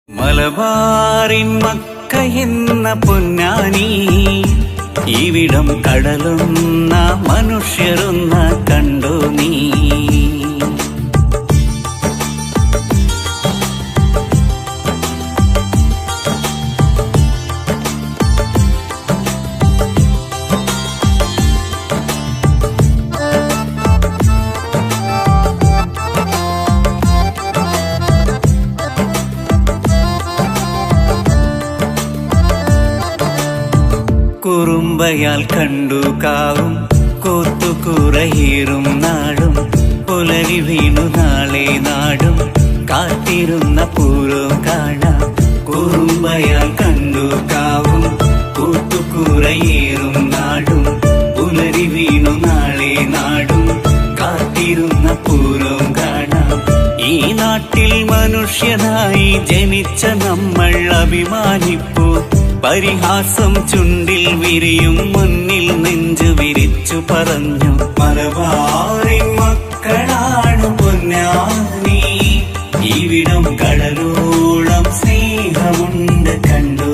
മലബാറിൻ മക്കയെന്ന പൊന്നാനി, ഇവിടം കടലൊന്ന മനുഷ്യരൊന്ന കണ്ടോ നീ? കുറുമ്പയാൽ കണ്ടു കാവും കോത്തുകുറയേറും നാടും, പുലരി വീണു നാളെ നാടും കാത്തിരുന്ന പൂരം കാണാം. കുറുമ്പയാൽ കണ്ടു കാവും കോത്തുകുറയേറും നാടും, പുലരി വീണു നാളെ നാടും കാത്തിരുന്ന പൂരം കാണാം. ഈ നാട്ടിൽ മനുഷ്യനായി ജനിച്ച നമ്മൾ അഭിമാനിപ്പൂ. പരിഹാസം ചുണ്ടിൽ വിരിയും മുന്നിൽ നെഞ്ചു വിരിച്ചു പറഞ്ഞു, മലബാറിൻ മക്കളാണ് പൊന്നാനി, ഇവിടം കടലോളം സ്നേഹമുണ്ട് കണ്ടോ.